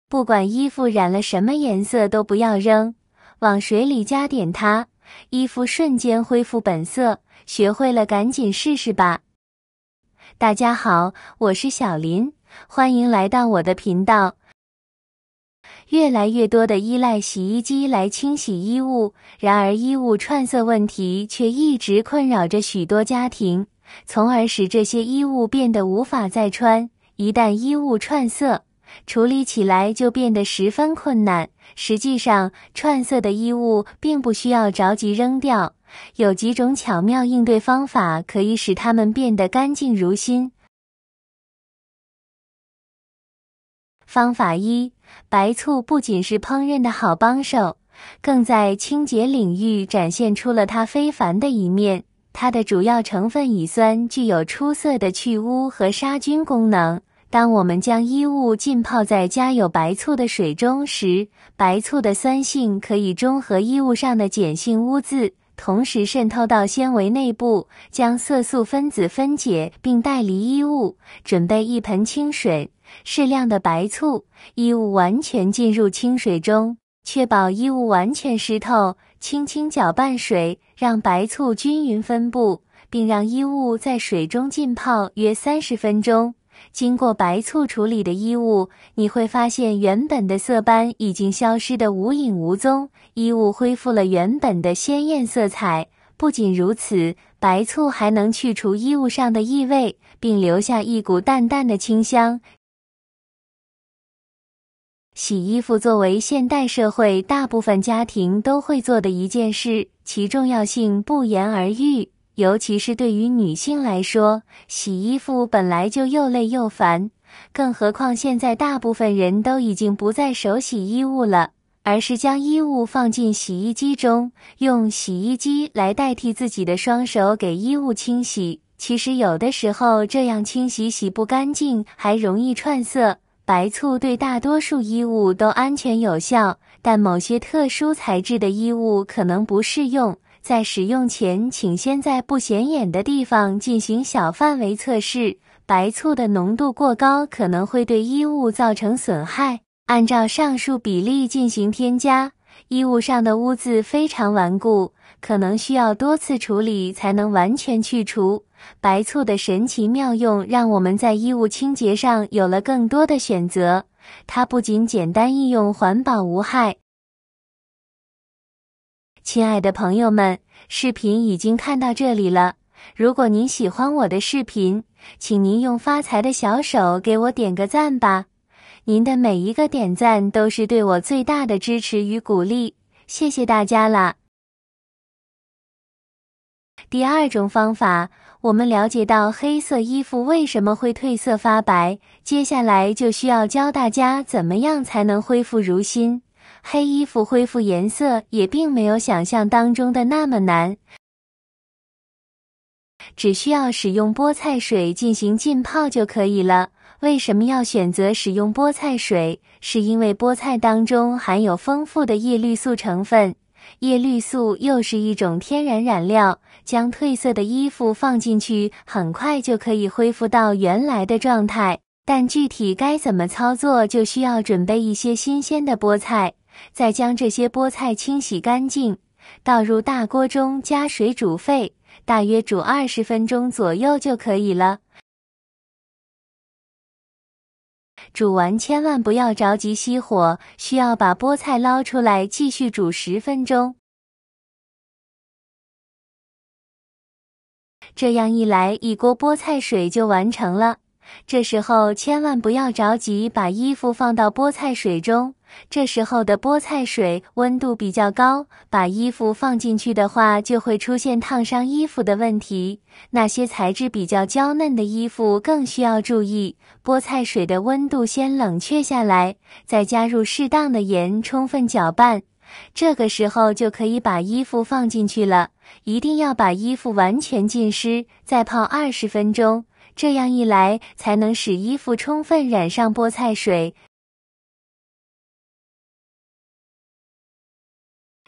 不管衣服染了什么颜色都不要扔，往水里加点它，衣服瞬间恢复本色。学会了赶紧试试吧。大家好，我是小林，欢迎来到我的频道。越来越多的依赖洗衣机来清洗衣物，然而衣物串色问题却一直困扰着许多家庭，从而使这些衣物变得无法再穿。一旦衣物串色，处理起来就变得十分困难。实际上，串色的衣物并不需要着急扔掉，有几种巧妙应对方法可以使它们变得干净如新。方法一，白醋不仅是烹饪的好帮手，更在清洁领域展现出了它非凡的一面。它的主要成分乙酸具有出色的去污和杀菌功能。当我们将衣物浸泡在加有白醋的水中时，白醋的酸性可以中和衣物上的碱性污渍，同时渗透到纤维内部，将色素分子分解并带离衣物。准备一盆清水，适量的白醋，衣物完全浸入清水中，确保衣物完全湿透，轻轻搅拌水，让白醋均匀分布，并让衣物在水中浸泡约30分钟。经过白醋处理的衣物，你会发现原本的色斑已经消失得无影无踪，衣物恢复了原本的鲜艳色彩。不仅如此，白醋还能去除衣物上的异味，并留下一股淡淡的清香。洗衣服作为现代社会大部分家庭都会做的一件事，其重要性不言而喻。尤其是对于女性来说，洗衣服本来就又累又烦，更何况现在大部分人都已经不再手洗衣物了，而是将衣物放进洗衣机中，用洗衣机来代替自己的双手给衣物清洗。其实有的时候这样清洗洗不干净，还容易串色。白醋对大多数衣物都安全有效，但某些特殊材质的衣物可能不适用。在使用前，请先在不显眼的地方进行小范围测试，白醋的浓度过高可能会对衣物造成损害。按照上述比例进行添加，衣物上的污渍非常顽固，可能需要多次处理才能完全去除。白醋的神奇妙用让我们在衣物清洁上有了更多的选择，它不仅简单易用，环保无害。亲爱的朋友们，视频已经看到这里了。如果您喜欢我的视频，请您用发财的小手给我点个赞吧。您的每一个点赞都是对我最大的支持与鼓励，谢谢大家啦。第二种方法，我们了解到黑色衣服为什么会褪色发白，接下来就需要教大家怎么样才能恢复如新。黑衣服恢复颜色也并没有想象当中的那么难，只需要使用菠菜水进行浸泡就可以了。为什么要选择使用菠菜水？是因为菠菜当中含有丰富的叶绿素成分，叶绿素又是一种天然染料，将褪色的衣服放进去，很快就可以恢复到原来的状态。但具体该怎么操作，就需要准备一些新鲜的菠菜。再将这些菠菜清洗干净，倒入大锅中加水煮沸，大约煮20分钟左右就可以了。煮完千万不要着急熄火，需要把菠菜捞出来继续煮10分钟。这样一来，一锅菠菜水就完成了。这时候千万不要着急把衣服放到菠菜水中，这时候的菠菜水温度比较高，把衣服放进去的话就会出现烫伤衣服的问题。那些材质比较娇嫩的衣服更需要注意，菠菜水的温度先冷却下来，再加入适当的盐，充分搅拌。这个时候就可以把衣服放进去了，一定要把衣服完全浸湿，再泡20分钟。这样一来，才能使衣服充分染上菠菜水。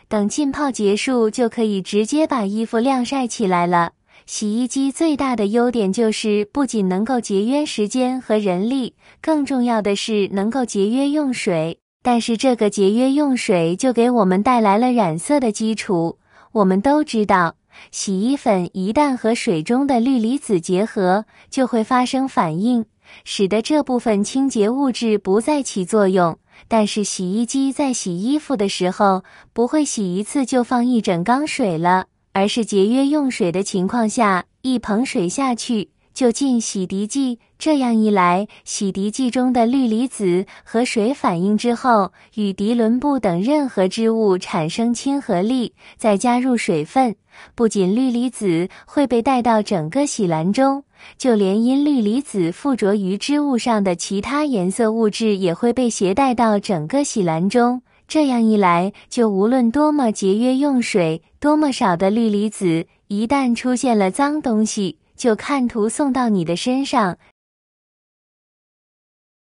等浸泡结束，就可以直接把衣服晾晒起来了。洗衣机最大的优点就是不仅能够节约时间和人力，更重要的是能够节约用水。但是这个节约用水就给我们带来了染色的基础。我们都知道，洗衣粉一旦和水中的氯离子结合，就会发生反应，使得这部分清洁物质不再起作用。但是洗衣机在洗衣服的时候，不会洗一次就放一整缸水了，而是节约用水的情况下，一盆水下去就进洗涤剂，这样一来，洗涤剂中的氯离子和水反应之后，与涤纶布等任何织物产生亲和力，再加入水分，不仅氯离子会被带到整个洗篮中，就连因氯离子附着于织物上的其他颜色物质也会被携带到整个洗篮中。这样一来，就无论多么节约用水，多么少的氯离子，一旦出现了脏东西，就看图送到你的身上。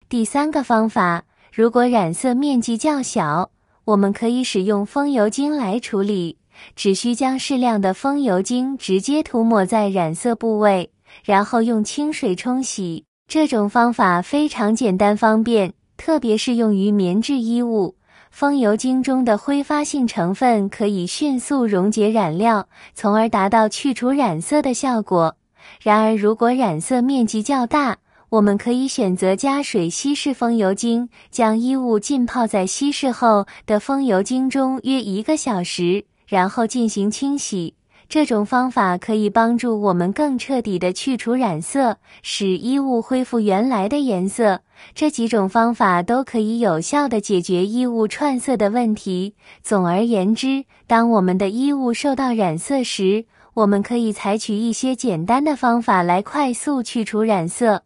第三个方法，如果染色面积较小，我们可以使用风油精来处理，只需将适量的风油精直接涂抹在染色部位，然后用清水冲洗。这种方法非常简单方便，特别适用于棉质衣物。风油精中的挥发性成分可以迅速溶解染料，从而达到去除染色的效果。然而，如果染色面积较大，我们可以选择加水稀释风油精，将衣物浸泡在稀释后的风油精中约1个小时，然后进行清洗。这种方法可以帮助我们更彻底地去除染色，使衣物恢复原来的颜色。这几种方法都可以有效地解决衣物串色的问题。总而言之，当我们的衣物受到染色时，我们可以采取一些简单的方法来快速去除染色。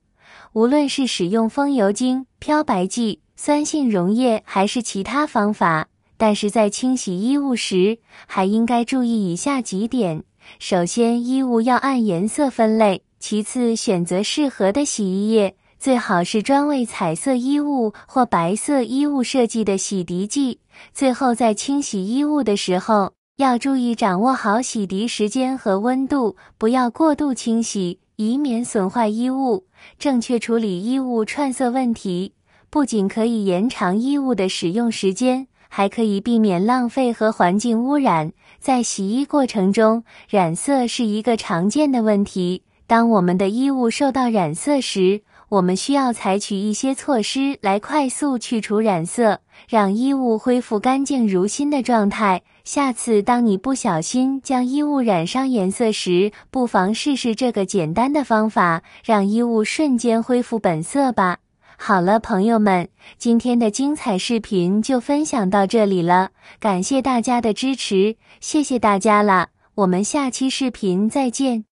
无论是使用风油精、漂白剂、酸性溶液还是其他方法，但是在清洗衣物时，还应该注意以下几点。首先，衣物要按颜色分类，其次选择适合的洗衣液，最好是专为彩色衣物或白色衣物设计的洗涤剂。最后，在清洗衣物的时候，要注意掌握好洗涤时间和温度，不要过度清洗，以免损坏衣物。正确处理衣物串色问题，不仅可以延长衣物的使用时间，还可以避免浪费和环境污染。在洗衣过程中，染色是一个常见的问题。当我们的衣物受到染色时，我们需要采取一些措施来快速去除染色，让衣物恢复干净如新的状态。下次当你不小心将衣物染上颜色时，不妨试试这个简单的方法，让衣物瞬间恢复本色吧。好了，朋友们，今天的精彩视频就分享到这里了，感谢大家的支持，谢谢大家啦，我们下期视频再见。